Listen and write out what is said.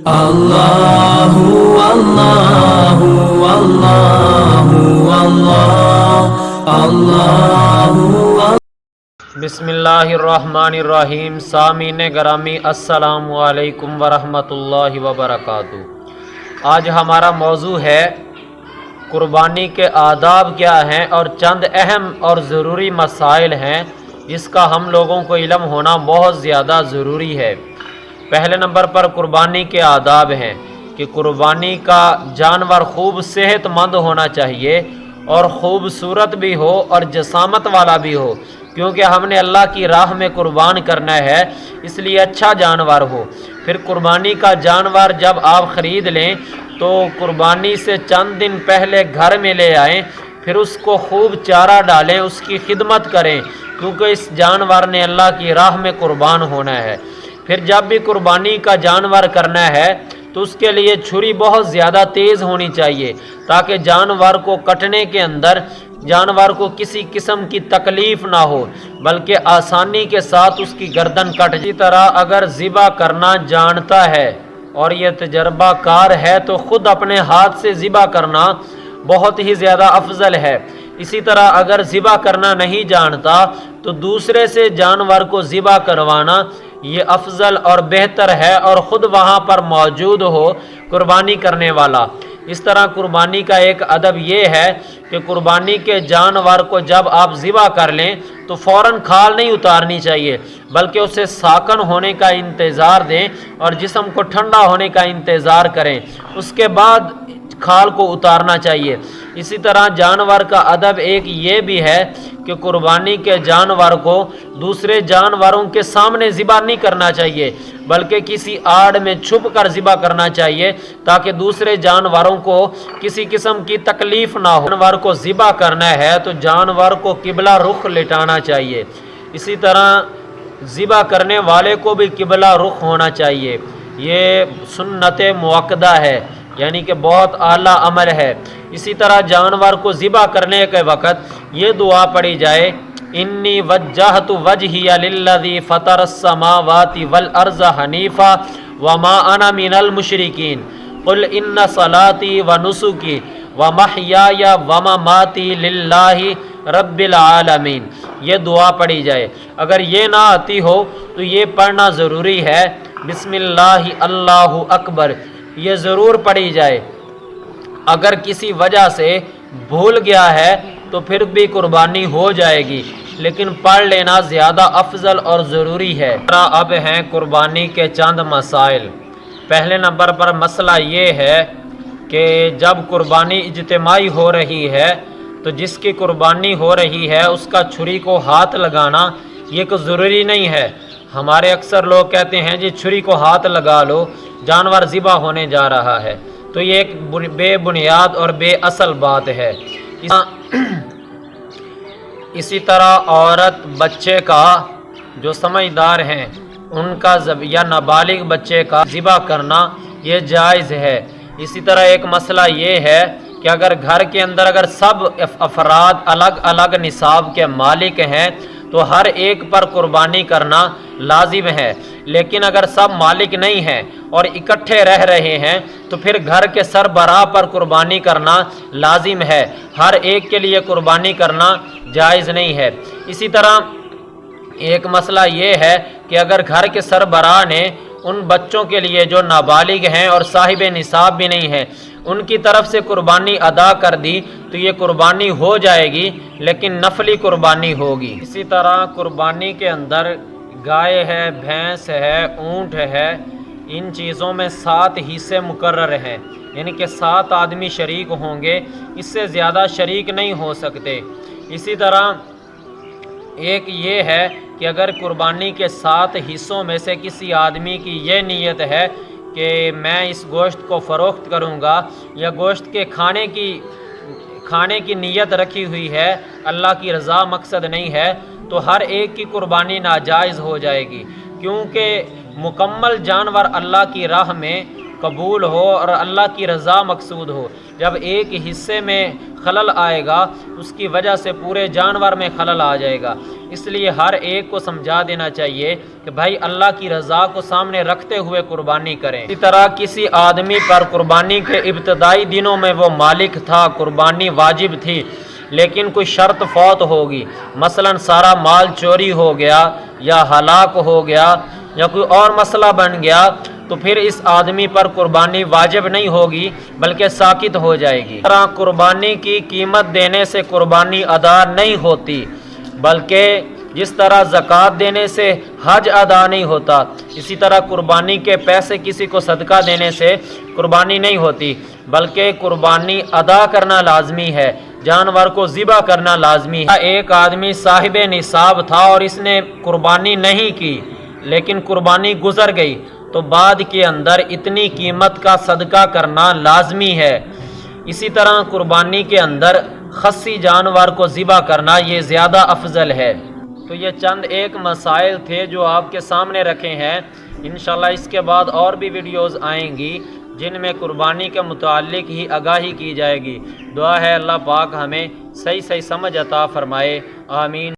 اللہ اللہ اللہ اللہ اللہ۔ بسم اللہ الرحمن الرحیم۔ سامعین گرامی السلام علیکم ورحمۃ اللہ وبرکاتہ۔ آج ہمارا موضوع ہے قربانی کے آداب کیا ہیں اور چند اہم اور ضروری مسائل ہیں جس کا ہم لوگوں کو علم ہونا بہت زیادہ ضروری ہے۔ پہلے نمبر پر قربانی کے آداب ہیں کہ قربانی کا جانور خوب صحت مند ہونا چاہیے اور خوبصورت بھی ہو اور جسامت والا بھی ہو، کیونکہ ہم نے اللہ کی راہ میں قربان کرنا ہے، اس لیے اچھا جانور ہو۔ پھر قربانی کا جانور جب آپ خرید لیں تو قربانی سے چند دن پہلے گھر میں لے آئیں، پھر اس کو خوب چارہ ڈالیں، اس کی خدمت کریں، کیونکہ اس جانور نے اللہ کی راہ میں قربان ہونا ہے۔ پھر جب بھی قربانی کا جانور کرنا ہے تو اس کے لیے چھری بہت زیادہ تیز ہونی چاہیے تاکہ جانور کو کٹنے کے اندر جانور کو کسی قسم کی تکلیف نہ ہو، بلکہ آسانی کے ساتھ اس کی گردن کٹ جائے۔ اسی طرح اگر ذبح کرنا جانتا ہے اور یہ تجربہ کار ہے تو خود اپنے ہاتھ سے ذبح کرنا بہت ہی زیادہ افضل ہے۔ اسی طرح اگر ذبح کرنا نہیں جانتا تو دوسرے سے جانور کو ذبح کروانا یہ افضل اور بہتر ہے، اور خود وہاں پر موجود ہو قربانی کرنے والا۔ اس طرح قربانی کا ایک ادب یہ ہے کہ قربانی کے جانور کو جب آپ ذبح کر لیں تو فوراً کھال نہیں اتارنی چاہیے، بلکہ اسے ساکن ہونے کا انتظار دیں اور جسم کو ٹھنڈا ہونے کا انتظار کریں، اس کے بعد کھال کو اتارنا چاہیے۔ اسی طرح جانور کا ادب ایک یہ بھی ہے کہ قربانی کے جانور کو دوسرے جانوروں کے سامنے ذبح نہیں کرنا چاہیے، بلکہ کسی آڑ میں چھپ کر ذبح کرنا چاہیے تاکہ دوسرے جانوروں کو کسی قسم کی تکلیف نہ ہو۔ جانور کو ذبح کرنا ہے تو جانور کو قبلہ رخ لٹانا چاہیے۔ اسی طرح ذبح کرنے والے کو بھی قبلہ رخ ہونا چاہیے۔ یہ سنت مؤکدہ ہے، یعنی کہ بہت اعلیٰ عمل ہے۔ اسی طرح جانور کو ذبح کرنے کے وقت یہ دعا پڑھی جائے: انی وجہت وجہی للذی فطر السماوات والارض حنیفا وما انا من المشرکین قل ان صلاتی ونسکی ومحیای ومماتی للہ رب العالمین۔ یہ دعا پڑھی جائے۔ اگر یہ نہ آتی ہو تو یہ پڑھنا ضروری ہے، بسم اللہ اللہ اکبر، یہ ضرور پڑھی جائے۔ اگر کسی وجہ سے بھول گیا ہے تو پھر بھی قربانی ہو جائے گی، لیکن پڑھ لینا زیادہ افضل اور ضروری ہے۔ اب ہیں قربانی کے چند مسائل۔ پہلے نمبر پر مسئلہ یہ ہے کہ جب قربانی اجتماعی ہو رہی ہے تو جس کی قربانی ہو رہی ہے اس کا چھری کو ہاتھ لگانا یہ کوئی ضروری نہیں ہے۔ ہمارے اکثر لوگ کہتے ہیں جی چھری کو ہاتھ لگا لو، جانور ذبح ہونے جا رہا ہے، تو یہ ایک بے بنیاد اور بے اصل بات ہے۔ اسی طرح عورت بچے کا جو سمجھدار ہیں ان کا یا نابالغ بچے کا ذبح کرنا یہ جائز ہے۔ اسی طرح ایک مسئلہ یہ ہے کہ اگر گھر کے اندر اگر سب افراد الگ الگ نصاب کے مالک ہیں تو ہر ایک پر قربانی کرنا لازم ہے، لیکن اگر سب مالک نہیں ہیں اور اکٹھے رہ رہے ہیں تو پھر گھر کے سربراہ پر قربانی کرنا لازم ہے، ہر ایک کے لیے قربانی کرنا جائز نہیں ہے۔ اسی طرح ایک مسئلہ یہ ہے کہ اگر گھر کے سربراہ نے ان بچوں کے لیے جو نابالغ ہیں اور صاحب نصاب بھی نہیں ہیں ان کی طرف سے قربانی ادا کر دی تو یہ قربانی ہو جائے گی، لیکن نفلی قربانی ہوگی۔ اسی طرح قربانی کے اندر گائے ہے، بھینس ہے، اونٹ ہے، ان چیزوں میں 7 حصے مقرر ہیں، یعنی کہ 7 آدمی شریک ہوں گے، اس سے زیادہ شریک نہیں ہو سکتے۔ اسی طرح ایک یہ ہے کہ اگر قربانی کے 7 حصوں میں سے کسی آدمی کی یہ نیت ہے کہ میں اس گوشت کو فروخت کروں گا یا گوشت کے کھانے کی نیت رکھی ہوئی ہے، اللہ کی رضا مقصد نہیں ہے، تو ہر ایک کی قربانی ناجائز ہو جائے گی، کیونکہ مکمل جانور اللہ کی راہ میں قبول ہو اور اللہ کی رضا مقصود ہو۔ جب ایک حصے میں خلل آئے گا اس کی وجہ سے پورے جانور میں خلل آ جائے گا۔ اس لیے ہر ایک کو سمجھا دینا چاہیے کہ بھائی اللہ کی رضا کو سامنے رکھتے ہوئے قربانی کریں۔ اسی طرح کسی آدمی پر قربانی کے ابتدائی دنوں میں وہ مالک تھا، قربانی واجب تھی، لیکن کوئی شرط فوت ہوگی، مثلا سارا مال چوری ہو گیا یا ہلاک ہو گیا یا کوئی اور مسئلہ بن گیا، تو پھر اس آدمی پر قربانی واجب نہیں ہوگی بلکہ ساقط ہو جائے گی۔ اس طرح قربانی کی قیمت دینے سے قربانی ادا نہیں ہوتی، بلکہ جس طرح زکوٰۃ دینے سے حج ادا نہیں ہوتا، اسی طرح قربانی کے پیسے کسی کو صدقہ دینے سے قربانی نہیں ہوتی، بلکہ قربانی ادا کرنا لازمی ہے، جانور کو ذبح کرنا لازمی ہے۔ ایک آدمی صاحب نصاب تھا اور اس نے قربانی نہیں کی لیکن قربانی گزر گئی، تو بعد کے اندر اتنی قیمت کا صدقہ کرنا لازمی ہے۔ اسی طرح قربانی کے اندر خصی جانور کو ذبح کرنا یہ زیادہ افضل ہے۔ تو یہ چند ایک مسائل تھے جو آپ کے سامنے رکھے ہیں۔ انشاءاللہ اس کے بعد اور بھی ویڈیوز آئیں گی جن میں قربانی کے متعلق ہی آگاہی کی جائے گی۔ دعا ہے اللہ پاک ہمیں صحیح سمجھ عطا فرمائے، آمین۔